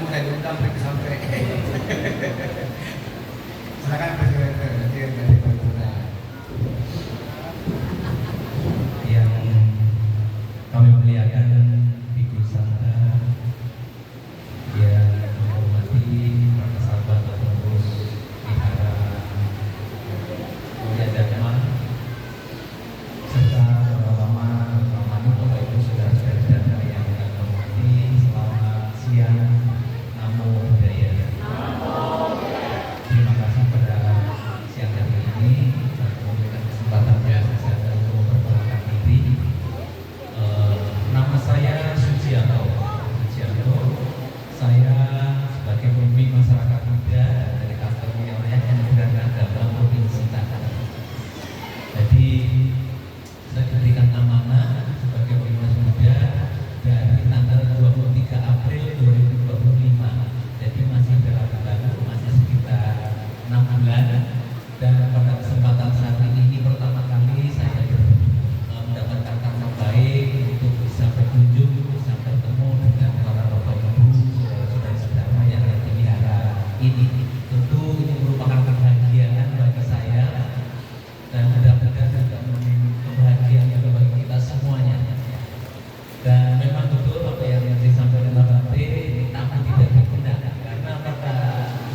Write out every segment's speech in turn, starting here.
mudah diundang sampai. Silakan Presiden dari Bantuna. Yang kami muliakan Ibu Santa, yang menghormati para sahabat pengurus Wihara Mulia Dharma, serta para lama Bapak Ibu saudara-saudara yang kami hormati, selamat siang. Namo Buddhaya. Terima kasih pada siang hari ini telah memberikan kesempatan saya untuk memperkenalkan diri. Nama saya Sujianto. Saya sebagai pemimpin masyarakat muda dari kantor wilayah Kementerian Agama Provinsi Banten. Jadi saya diberikan amanah sebagai pemimpin muda dari tanggal 23 April 2025. Jadi masih baru, masih sekitar 6 bulan. Dan pada kesempatan saat ini pertama kali saya mendapatkan kabar baik untuk bisa berkunjung, bisa bertemu dengan para bapak ibu, saudara-saudara yang ada di wihara ini. Tentu ini merupakan kebahagiaan bagi saya dan mudah-mudahan juga kebahagiaan juga bagi kita semuanya. Dan memang betul apa yang disampaikan Pak Bante, tapi tidak digunakan karena pada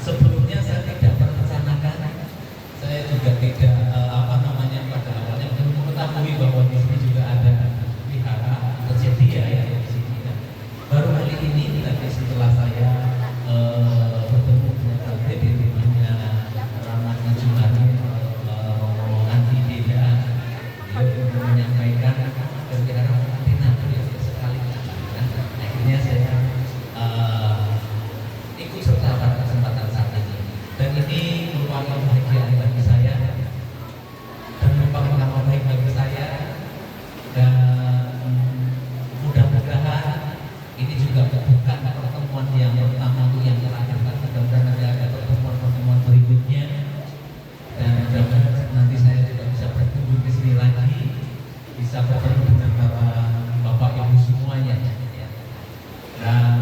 sebelumnya saya tidak merencanakan, saya juga tidak pada awalnya belum mengetahui bahwa di sini juga ada wihara tersedia ya di sini. Dan baru kali ini tadi setelah saya bertemu dengan Bante di rumahnya Ramana Jumari Anti Beda, beliau menyampaikan dan wihara sekali. Akhirnya saya ikut serta pada kesempatan saat ini, dan ini merupakan kebahagiaan bagi saya dan merupakan nama baik bagi saya, dan mudah-mudahan ini juga bukan pertemuan yang pertama untuk yang terakhir, mudah-mudahan nanti ada pertemuan-pertemuan berikutnya, dan mudah-mudahan nanti saya juga bisa berkunjung di sini lagi, bisa bertemu dengan para bapak ibu semuanya. Dan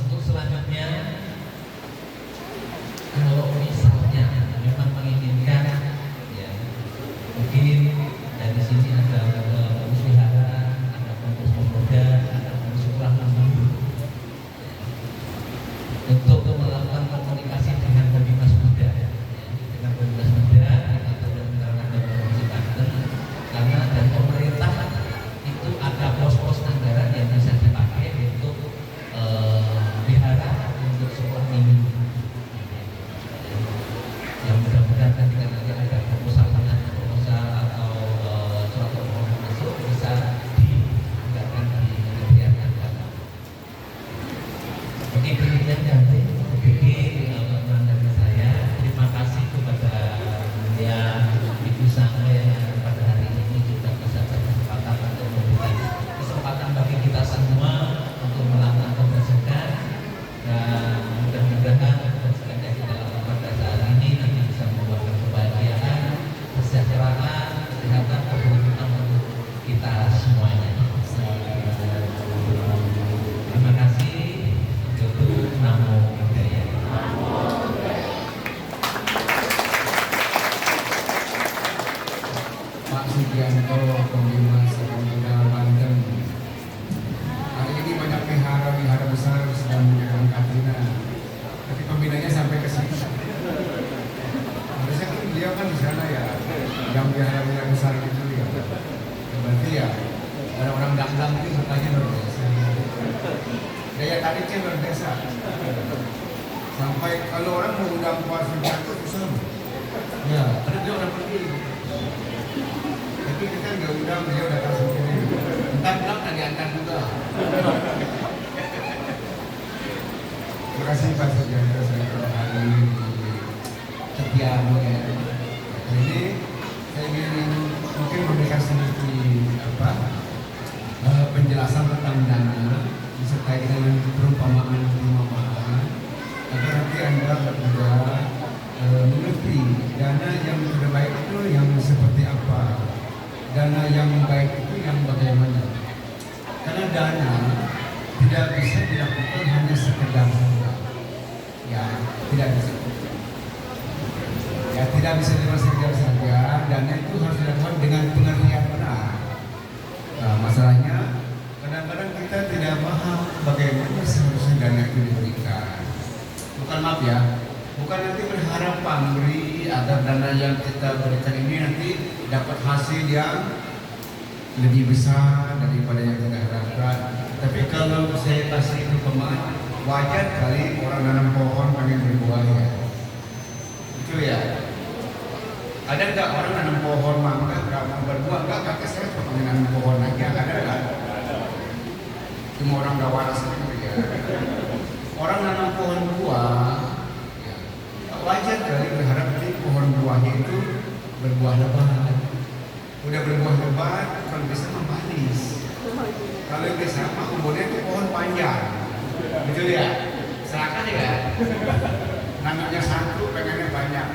untuk selanjutnya, kalau misalnya memang menginginkan, ya mungkin dari sini ada pengurus wihara, ada pengurus pemuda, ada pengurus ulama, untuk melakukan komunikasi dengan pembina muda, dengan pembina muda atau dengan Provinsi Banten, karena dari pemerintah itu ada pos-pos anggaran yang bisa dipakai untuk wihara untuk sekolah minggu. Yang mudah-mudahan ketika nanti ada proposal atau surat permohonan masuk bisa dianggarkan di Kementerian Agama. Oke, demikian nanti perkenalan dari saya. Terima kasih kepada Mulia Ibu Santa yang pada hari ini juga bisa berkesempatan untuk memberikan kesempatan bagi kita semua untuk melakukan kebersihan, dan mudah-mudahan kebersihan yang kita lakukan pada saat ini nanti bisa membuahkan kebahagiaan, kesejahteraan, kesehatan, keberuntungan untuk kita semuanya. Terima kasih. Untuk Namo Buddhaya. Pak Sugianto, Pembina Sekolah Muda Banten. Hari ini banyak wihara besar sedang menjalankan katrina, tapi pembinanya sampai ke sini. Harusnya kan beliau kan di sana ya, yang wihara besar itu ya. Berarti ya orang-orang dangdang itu katanya luar biasa. Daya tariknya luar biasa. Sampai kalau orang mau undang Pak Sugianto susah. Ya, karena dia udah pergi. Tapi kita nggak undang, beliau datang sendiri. Entah bilang kan diantar juga. Terima kasih Pak Sugianto saya kembali di Setiano ya. Jadi saya ingin mungkin memberikan sedikit penjelasan tentang dana disertai dengan perumpamaan agar nanti Anda juga mengerti dana yang terbaik itu yang seperti apa, dana yang baik itu yang bagaimana. Karena dana tidak bisa dilakukan hanya sekedar modal. Ya, tidak bisa. Ya, tidak bisa dilakukan sekedar saja. Dana itu harus dilakukan dengan pengertian benar. Nah, masalahnya kadang-kadang kita tidak paham bagaimana seharusnya dana itu diberikan. Bukan maaf ya, bukan nanti berharap pamrih agar dana yang kita berikan ini nanti dapat hasil yang lebih besar daripada yang kita harapkan. Tapi kalau saya kasih perumpamaan, wajar kali orang nanam pohon pengen berbuah ya. Itu ya. Ada nggak orang nanam pohon mangga nggak mau berbuah? Nggak, kakek saya cuma pengen nanam pohon aja. Ada nggak? Cuma orang nggak waras itu ya. Orang nanam pohon buah, ya, wajar kali berharap nanti pohon buahnya itu berbuah lebat. Udah berbuah lebat, kalau bisa manis. Kalau bisa mah umurnya itu pohon panjang, betul ya? Silakan ya. Namanya satu, pengennya banyak.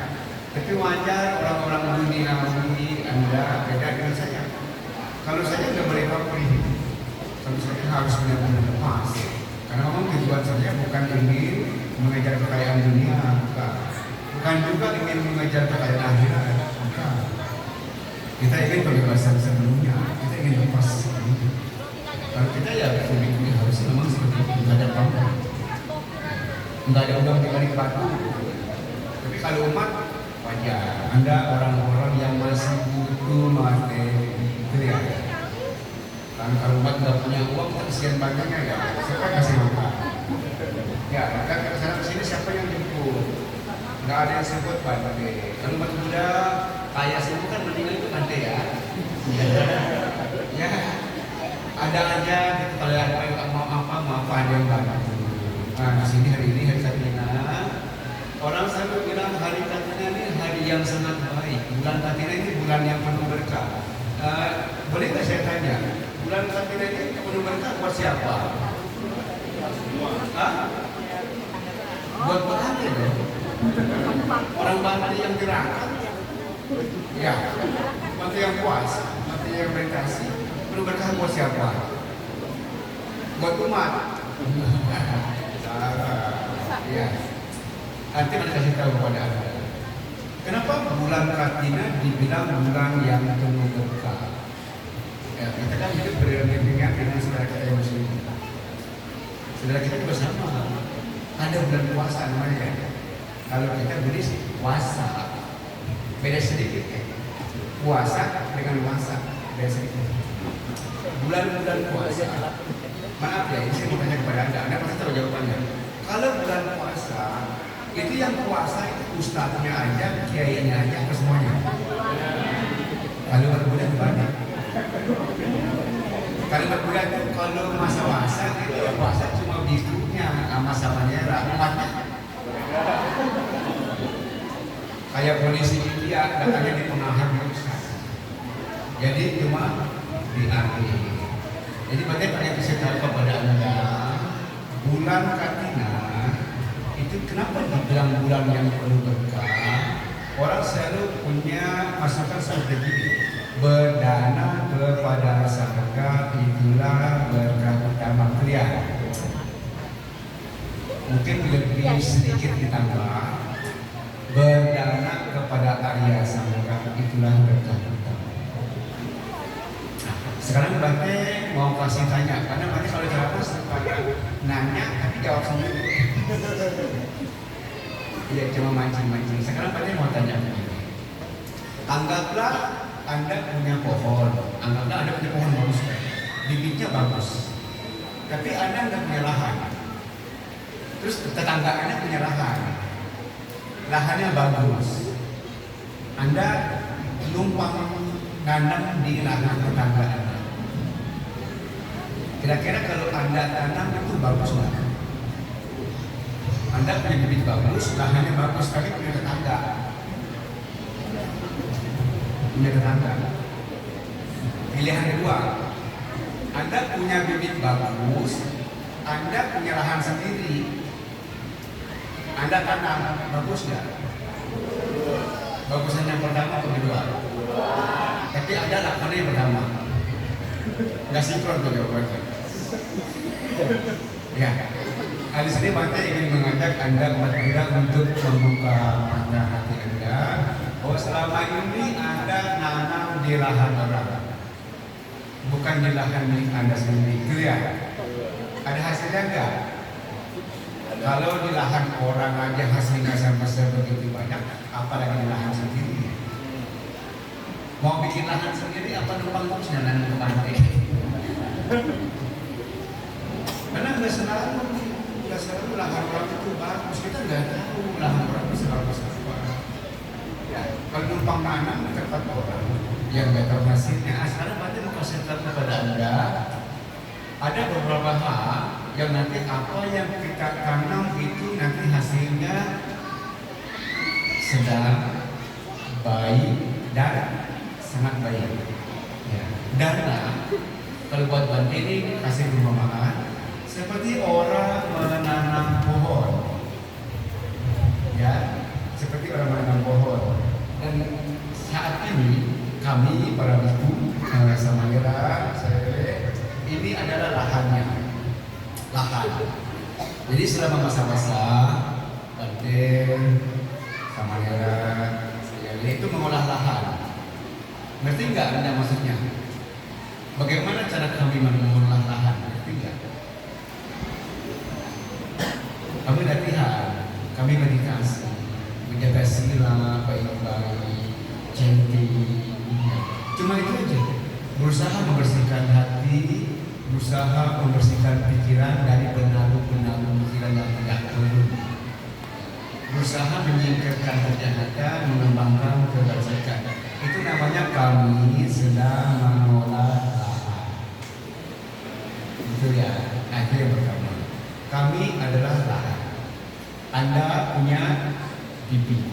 Tapi wajar orang-orang dunia ini Anda beda dengan saya. Kalau saya nggak boleh pamrih, kalau saya harus benar-benar lepas. Karena memang tujuan saya bukan ingin mengejar kekayaan dunia, bukan juga ingin mengejar kekayaan akhirat, bukan. Kita ingin kebebasan sebelumnya, kita ingin lepas sebelumnya. Kalau kita ya ini harus memang seperti itu, nggak ada apa-apa, nggak ada udang di balik batu. Tapi kalau umat wajar, Anda orang-orang yang masih butuh materi, itu ya. Kan kalau umat nggak punya uang, kita kesian banyaknya ya. Siapa yang kasih makan? Ya, kan ke sana sini siapa yang jemput? Nggak ada yang sebut bante. Kalau umat muda kaya semua kan mendingan itu bante ya. Ya, ada aja gitu, kalau ada yang mau apa ada yang bantu. Nah, di sini hari ini hari Katina, orang selalu bilang hari Katina ini hari yang sangat baik. Bulan Katina ini bulan yang penuh berkah. Boleh nggak saya tanya, bulan Katina ini penuh berkah buat siapa? Hah? Buat Bante dong. Orang Bante yang dirangkap. Ya, Bante yang puas, Bante yang meditasi. Penuh berkah buat siapa? Buat umat. Ya. Nanti saya kasih tahu kepada Anda. Kenapa bulan Katina dibilang bulan yang penuh berkah? Ya, kita kan hidup beriringan dengan saudara kita yang muslim. Saudara kita juga sama. Ada bulan puasa namanya. Kalau kita beri puasa, beda sedikit ya. Puasa dengan puasa beda sedikit. Bulan-bulan puasa. Maaf ya, ini saya mau tanya kepada Anda pasti tahu jawabannya. Kalau bulan puasa, itu yang puasa itu ustadznya aja, kiainya aja, atau semuanya? Kalau bulan banyak. Kalau bulan itu kalau masa-masa itu ya puasa cuma bikunya, masa-masanya umatnya. Kayak polisi India datangnya di pengahan ustaz. Jadi cuma di akhir. Jadi bagaimana bisa tahu kepada Anda bulan Katina itu kenapa dibilang bulan yang penuh berkah? Orang selalu punya masukan seperti ini. Berdana kepada zakat itulah berkah utama kalian. Mungkin lebih sedikit ditambah. Berdana kepada Arya zakat itulah berkah utama. Sekarang Bante mau kasih tanya, karena Bante kalau jawab suka nanya tapi jawab sendiri. Iya cuma mancing-mancing. Sekarang Bante mau tanya begini. Anggaplah Anda punya pohon, anggaplah Anda punya pohon bagus, bibitnya bagus, tapi Anda nggak punya lahan. Terus tetangga Anda punya lahan, lahannya bagus. Anda numpang nanam di lahan tetangga Anda. Kira-kira kalau Anda tanam itu bagus nggak? Anda punya bibit bagus, lahannya bagus, tapi punya tetangga. Punya tetangga. Pilihan kedua, Anda punya bibit bagus, Anda punya lahan sendiri. Anda tanam, bagus nggak? Bagusan yang pertama atau kedua? Tapi ada lahannya yang pertama. Nggak sinkron tuh jawabannya. Ya, di sini Bante ingin mengajak Anda umat Buddha untuk membuka mata hati Anda bahwa selama ini Anda nanam di lahan orang, bukan di lahan milik Anda sendiri. Itu ya. Ada hasilnya enggak? Kalau di lahan orang aja hasilnya sama sebegitu banyak, apalagi di lahan sendiri. Mau bikin lahan sendiri apa numpang terus nanam ke pantai? Karena nggak selalu lahan orang itu bagus. Kita nggak tahu lahan orang itu selalu apa. Ya, kalau numpang nanam di tempat orang yang nggak tahu hasilnya, sekarang Bante mau kasih tahu kepada Anda, ada beberapa hal yang nanti apa yang kita tanam itu nanti hasilnya sedang baik dan sangat baik. Ya. Dana kalau buat Bante ini kasih perumpamaan seperti orang menanam pohon, ya, seperti orang menanam pohon. Dan saat ini kami para ibu Samayera, ini adalah lahannya, lahan. Jadi selama masa-masa Bante, Samayera, itu mengolah lahan. Ngerti nggak Anda maksudnya? Bagaimana cara kami mengolah lahan? Ngerti nggak? Kami latihan, kami meditasi, menjaga sila, baik-baik, chanting. Cuma itu aja. Berusaha membersihkan hati, berusaha membersihkan pikiran dari pengaruh-pengaruh pikiran yang tidak perlu. Berusaha menyingkirkan kejahatan, mengembangkan kebajikan. Itu namanya kami sedang mengolah lahan. Itu ya, itu yang pertama. Kami adalah lahan. Anda punya bibit.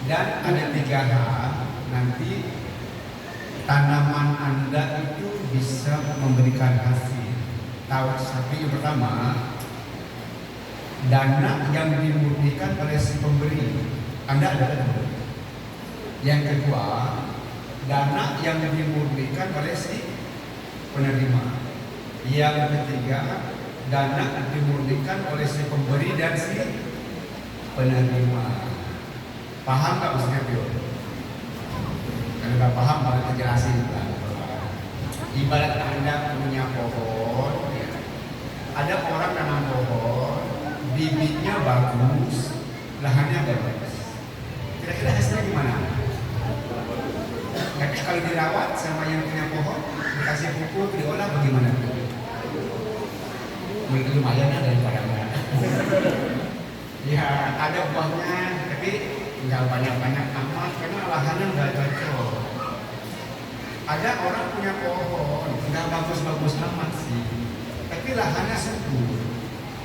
Dan ada 3 hal nanti tanaman Anda itu bisa memberikan hasil. Tahu sapi yang pertama, dana yang dimurnikan oleh si pemberi. Anda adalah pemberi. Yang kedua, dana yang dimurnikan oleh si penerima. Yang ketiga, dana dimurnikan oleh si pemberi dan si penerima. Paham nggak maksudnya Bio? Kalau nggak paham, baru jelasin. Ibarat Anda punya pohon, ya. Ada orang nanam pohon, bibitnya bagus, lahannya bagus. Kira-kira hasilnya gimana? Tapi kalau dirawat sama yang punya pohon, dikasih pupuk, diolah bagaimana? Lumayan lah daripada enggak. Ya ada buahnya, tapi nggak banyak-banyak amat karena lahannya nggak cocok. Ada orang punya pohon, nggak bagus-bagus amat sih, tapi lahannya subur,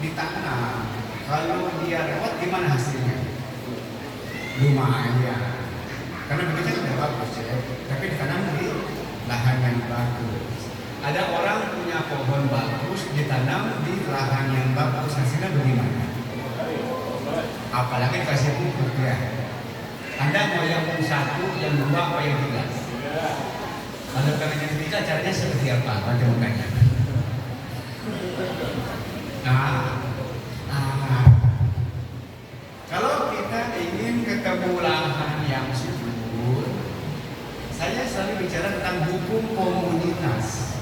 ditanam. Kalau dia rawat, gimana hasilnya? Lumayan. Karena begitu sudah bagus ya, tapi ditanam di lahan yang bagus. Ada orang punya pohon bagus, ditanam di lahan yang bagus, hasilnya bagaimana? Apalagi dikasih pupuk ya. Anda mau yang 1, yang 2, atau yang 3? Kalau kalian yang 3, caranya seperti apa? Bagaimana mukanya? Kalau kita ingin ketemu lahan yang subur, saya selalu bicara tentang hukum komunitas.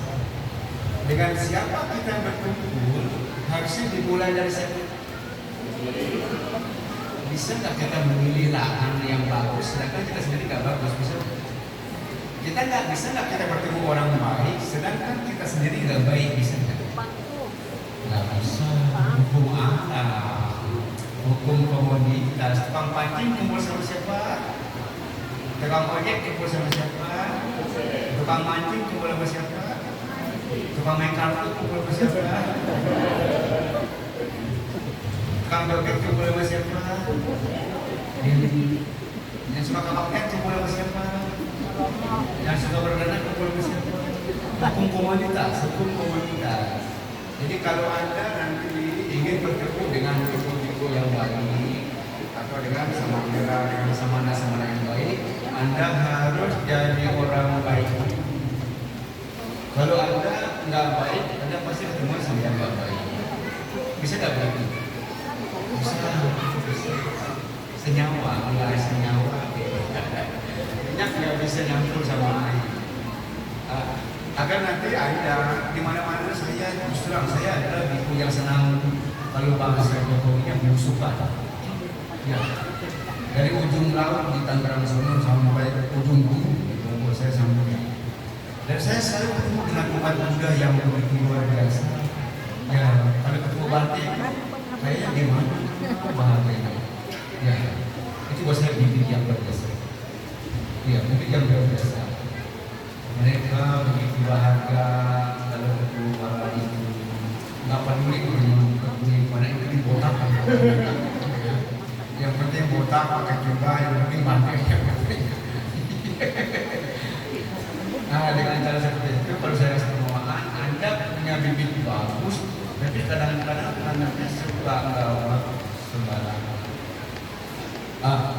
Dengan siapa kita berkumpul, harusnya dimulai dari siapa? Bisa nggak kita memilih lahan yang bagus, sedangkan kita sendiri nggak bagus? Bisa? Kita nggak kita bertemu orang baik, sedangkan kita sendiri nggak baik, bisa nggak? Nggak bisa. Hukum alam, hukum komoditas. Tukang pancing kumpul sama siapa? Tukang ojek kumpul sama siapa? Tukang mancing kumpul sama siapa? Tukang main kartu kumpul sama siapa? Tukang dompet kumpul sama siapa? Yang suka kakak kumpul sama siapa? Yang suka berdandan kumpul sama siapa? Hukum komoditas, hukum komoditas. Jadi kalau Anda nanti ingin bertemu dengan tipe-tipe yang baik atau dengan Samayera, dengan samana-samana yang baik, Anda harus jadi orang baik. Kalau Anda nggak baik, Anda pasti ketemu sama yang nggak baik. Bisa nggak begitu? Bisa. Senyawa, nggak senyawa. Minyak nggak bisa nyampur sama air. Agar nanti Anda di mana-mana saya justru saya adalah biku yang senang kalau bahasa Jokowinya berusukan. Ya. Dari ujung laut di Tangerang Sono sampai ujung bumi itu saya sambungnya. Dan saya selalu ketemu dengan umat Buddha yang begitu luar biasa. Ya, kalau ketemu Bante, kayaknya gimana? Bahagia. Ya, itu buat saya bibit yang luar biasa. Ya, bibit yang luar biasa. Mereka begitu bahagia kalau ketemu para itu. Nggak peduli peduli mana itu di botak. Yang penting botak pakai jubah, yang penting Bante. Nah, dengan cara seperti itu, kalau saya rasa pemahaman, Anda punya bibit bagus, tapi kadang-kadang anaknya suka nggak sembarangan.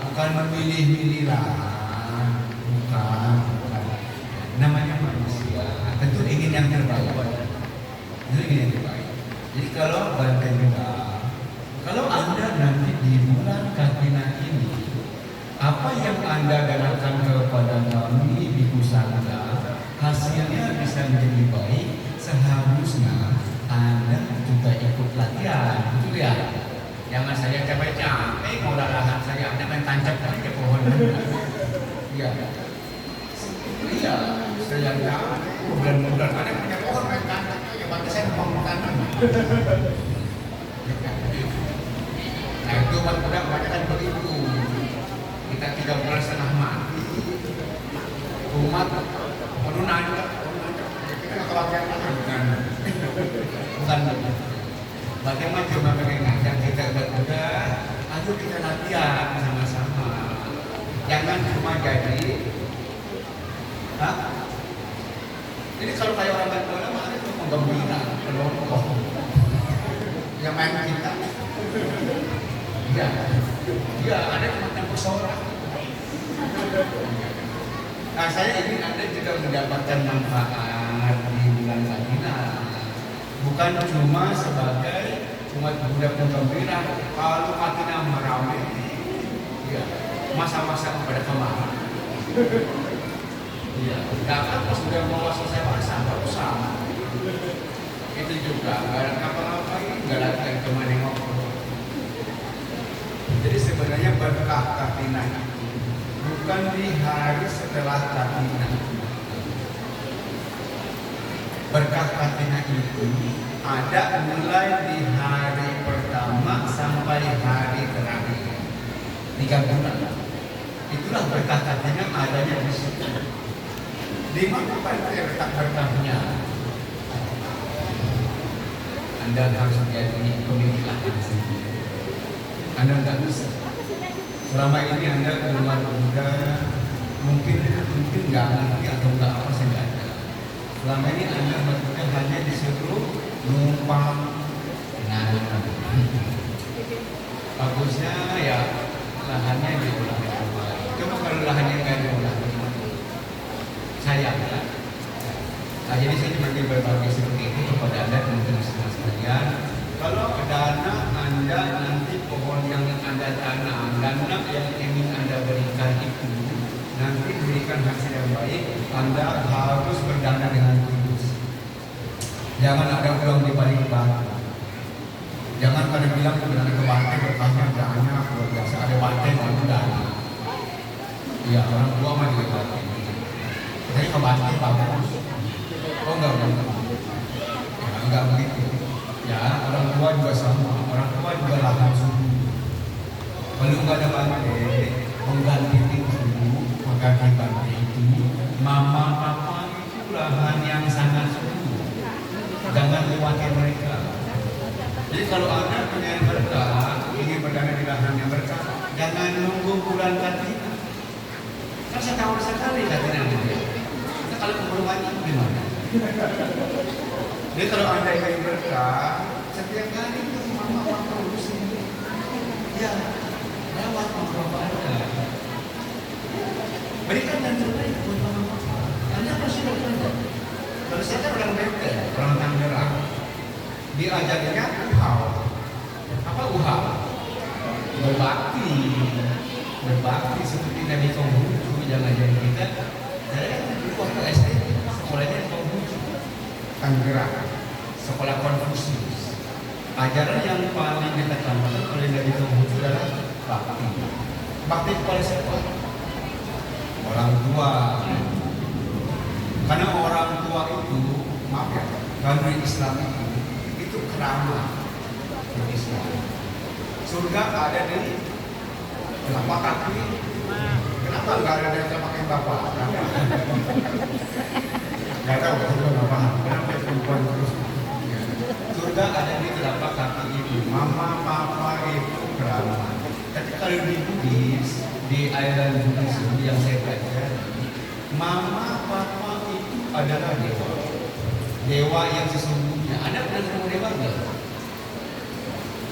Bukan memilih-milih lah, bukan. Namanya manusia, tentu ingin yang terbaik. Tentu ingin yang terbaik. Jadi kalau Bante bilang, kalau Anda nanti di bulan Katina ini, apa yang Anda danakan kepada kami di Kusanga, hasilnya bisa menjadi baik, seharusnya Anda juga ikut latihan, betul ya? Jangan saya capek-capek mau lahan saya, Anda main tancap aja pohon. Iya, iya, saya nggak bulan-bulan ada punya pohon main tancap aja, berarti saya mau makanan. Nah itu budak kebanyakan begitu. Kita 3 bulan setengah mati. Umat penunan juga. Kita nggak kebagian makan bukan. Bagaimana cuma pengen ngajak kita berbuka, ayo kita latihan sama-sama. Jangan cuma jadi. Jadi kalau kayak orang berbola, mana itu menggembira, penolong. Yang main kita. Ya, ya ada kematian bersorak. Nah, saya ingin Anda juga mendapatkan manfaat di bulan Katina. Bukan cuma sebagai umat Buddha penggembira. Kalau Katina meramai, ya masa-masa pada kemarin. Iya, jangan pas sudah mau selesai masa, nggak usah. Itu juga, nggak ada apa-apa, nggak ada kemana ngobrol. Jadi sebenarnya berkah Katina itu bukan di hari setelah Katina. Berkah Katina itu ada mulai di hari pertama sampai hari terakhir 3 bulan. Itulah berkah Katina adanya di situ. Di mana letak berkahnya? Anda harus menjadi pemilik sendiri. Anda nggak bisa. Selama ini Anda ke rumah Buddha mungkin nggak ngerti atau nggak apa saya nggak ada. Selama ini Anda Buddha hanya disuruh numpang dengan bagusnya ya lahannya diolah. Coba kalau lahannya nggak diolah, sayang ya. Nah, jadi saya cuma berbagi seperti itu kepada Anda teman-teman sekalian. Kalau dana Anda nanti pohon yang Anda tanam, dana yang ingin Anda berikan itu nanti berikan hasil yang baik, Anda harus berdana dengan tulus. Jangan ada uang di balik batu. Jangan pada bilang berdana ke Bante berkahnya banyak, luar biasa. Ada Bante mau dana. Iya, orang tua mah juga Bante. Tapi ke Bante bagus. Oh enggak. Ya, enggak begitu. Ya, orang tua juga sama, orang tua juga lahan subuh. Kalau nggak ada Bante, mengganti subuh, mengganti Bante itu, mama papa itu lahan yang sangat subuh. Jangan lewati mereka. Jadi kalau Anda punya berkah, ingin berdana di lahan yang berkah, jangan nunggu bulan Katina. Kan setahun sekali Katina dia. Kita kalau keburu banyak gimana? Jadi kalau Anda ingin berkah, setiap hari itu mama urus ini. Ya, lewat mama Anda. Berikan yang terbaik buat mama. Anda pasti berkah. Kalau saya kan orang Banten, orang Tangerang, diajarnya uhau. Apa uhau? Berbakti, berbakti seperti Nabi Konghucu yang ngajarin kita. Saya waktu SD sekolahnya di Konghucu, Tangerang, sekolah Konfusius. Ajaran yang paling ditekankan oleh Nabi Konghucu adalah bakti. Bakti kepada siapa? Orang tua. Karena orang tua itu, maaf ya, kalau di Islam itu keramat di Islam. Surga ada di telapak kaki. Kenapa nggak ada yang telapak kaki bapak? Nggak tahu, juga nggak paham. Kenapa perempuan terus? Surga ada di telapak kaki ibu. Mama, papa itu keramat. Tapi kalau di Buddhis, di aliran Buddhisme yang saya pelajari, mama, papa itu adalah dewa. Dewa yang sesungguhnya. Anda pernah ketemu dewa nggak?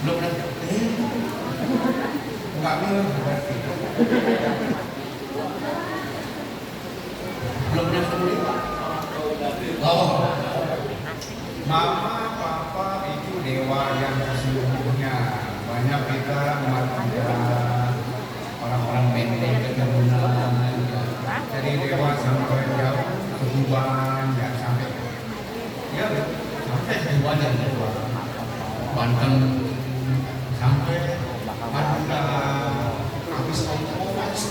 Belum pernah? Nggak berarti. Belum pernah ketemu dewa? Oh, mama, papa itu dewa yang sesungguhnya. Banyak kita umat Buddha, orang-orang Benteng keturunan, dari dewa sampai jauh ketuban, ya sampai ketuban yang kedua, Banten sampai Madura, habis ongkos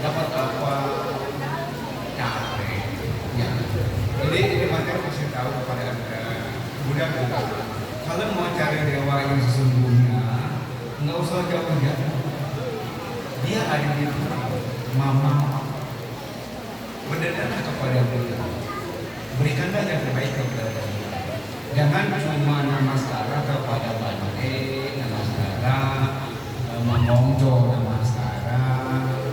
dapat apa? Capek. Ya. Jadi ini materi kasih tahu kepada Anda, mudah-mudahan kalau mau cari dewa yang sesungguhnya, nggak usah jauh-jauh. Dia ada di mama. Berdoalah kepada Dia. Berikanlah yang terbaik kepada Dia. Jangan cuma namaskara kepada Bante, namaskara, memongjo, namaskara,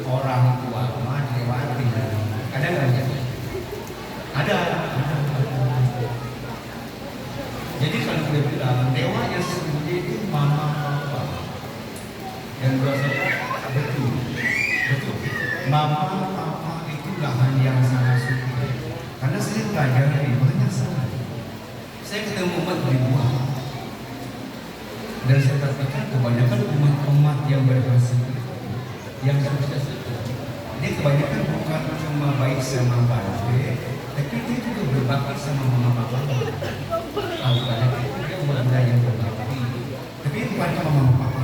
orang tua mah dilewati. Ada nggak? Ada. Jadi kalau kita bilang dewa yang sesungguhnya itu mama papa. Yang berasa betul. Mama papa itu lahan yang sangat suci. Karena saya pelajari banyak sekali. Saya ketemu umat ribuan. Dan saya katakan kebanyakan umat-umat yang berhasil, yang sukses itu, dia kebanyakan bukan cuma baik sama Bante, tapi dia juga berbakti sama mama papa. Bukan itu dia umat yang berbakti, tapi bukan sama mama papa.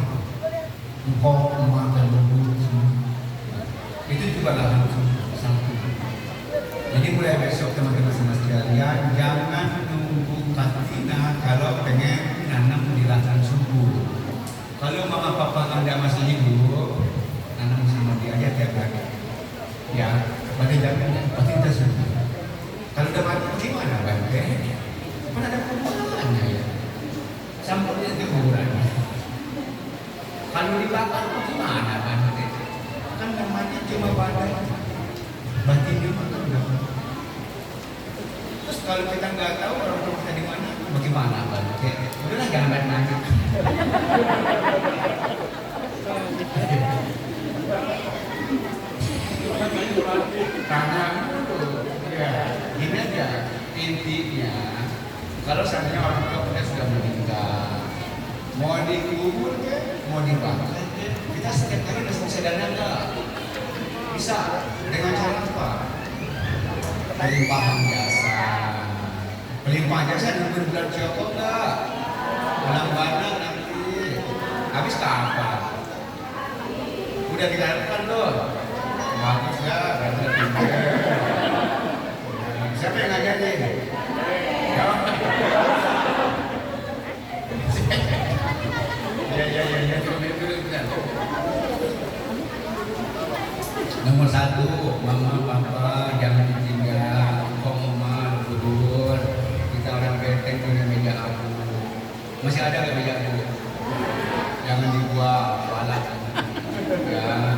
Engkau umat dan berguru itu juga lahan satu. Jadi mulai besok teman-teman semua sekalian, jangan nunggu karantina kalau pengen nanam di lahan subur. Kalau mama papa Anda masih hidup, nanam sama dia aja tiap hari. Ya, berarti jangan, berarti kita subur. Kalau udah mati gimana Bante? Mana ada kuburannya ya? Sampulnya itu kuburannya. Kalau dibakar gimana Bante? Kan yang mati cuma badan. Batin dia makan udah. Terus kalau kita nggak tahu orang tua kita di mana, bagaimana Bante? Udahlah jangan banyak. Tanya dulu. Ya, ini aja intinya. Kalau seandainya orang tua kita sudah meninggal, mau dikubur ke, mau dibakar ke, kita setiap hari harus sadar nggak? Bisa dengan cara apa? Pelimpahan jasa. Pelimpahan jasa di bulan Joko enggak? Bulan Bandar nanti. Habis kapan? Udah dilakukan loh. Bagus ya, berarti pintar. Siapa yang ngajarin? Ya, Nomor satu, mama, papa, jangan ditinggal. Oma, budur. Kita orang Benteng punya meja abu. Masih ada nggak meja abu? Jangan dibuang, balak. Ya,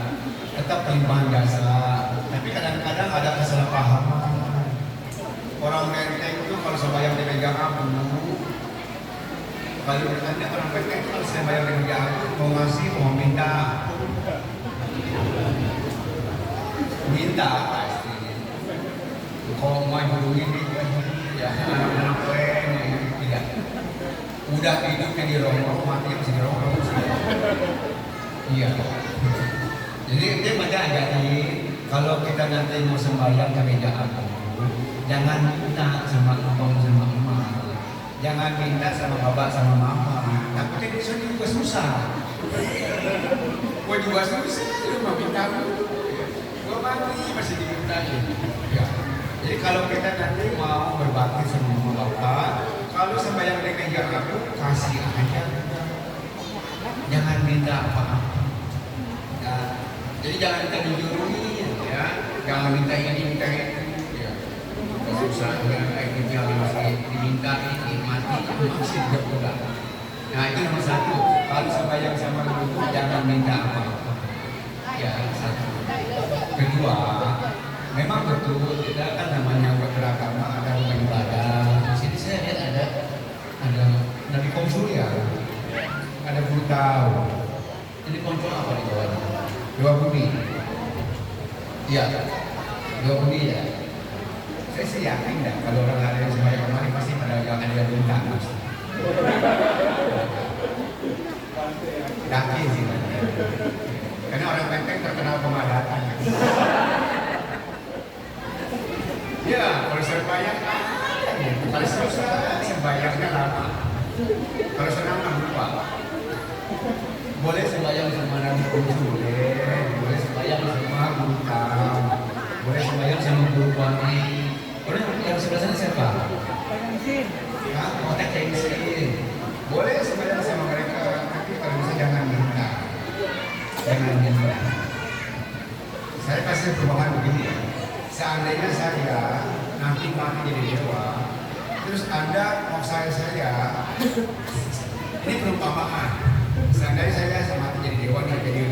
tetap pelimpahan jasa. Tapi kadang-kadang ada kesalahpahaman. Orang Benteng itu kalau sembahyang di meja abu, kalau bertanya orang Benteng itu kalau sembahyang di meja abu mau ngasih, mau minta. Minta pasti. Kau mau hidungin ya tidak. Udah hidupnya di rongkrong, mati masih di rongkrong. Iya. Jadi dia baca jadi kalau kita nanti mau sembahyang ke meja aku, jangan minta sama abang sama emak, jangan minta sama bapak sama mama. Takutnya di sini juga susah. Gua juga susah, lu mau minta dulu. Gua mati masih dimintain. Ya. Jadi kalau kita nanti mau berbakti sama mama bapak, kalau sembahyang di meja aku kasih aja. Jangan minta apa-apa. Ya. Jadi jangan minta dijurungin, ya. Jangan minta ini, minta itu. Ya. Susah ya, ini yang masih diminta ini mati masih juga. Nah itu nomor satu. Kalau sembahyang sama guru jangan minta apa-apa. Ya satu. Kedua, memang betul kita kan namanya beragama ada rumah ibadah. Di sini saya lihat ada dari konsul ya, ada tahu. Ini konsul apa di bawahnya? Dua bumi. Iya, dua bumi ya. Saya sih yakin dah kalau orang ada yang sembahyang kemarin pasti pada ada bintang mas. Yakin sih mas. Karena orang Menteng terkenal pemadatan. Ya, kalau sembahyang kalau susah sembahyangnya lama. Kalau senang kan lupa. Boleh sembahyang sama Nabi boleh sembahyang sama Bintang, boleh sembahyang sama Guru Wani. Boleh yang sebelah sana siapa? Ya, kontak tensin. Boleh sembahyang sama mereka, tapi kalau bisa jangan minta. Jangan minta. Saya kasih perubahan begini ya. Seandainya saya nanti mati jadi dewa, terus Anda mau saya, ini perumpamaan.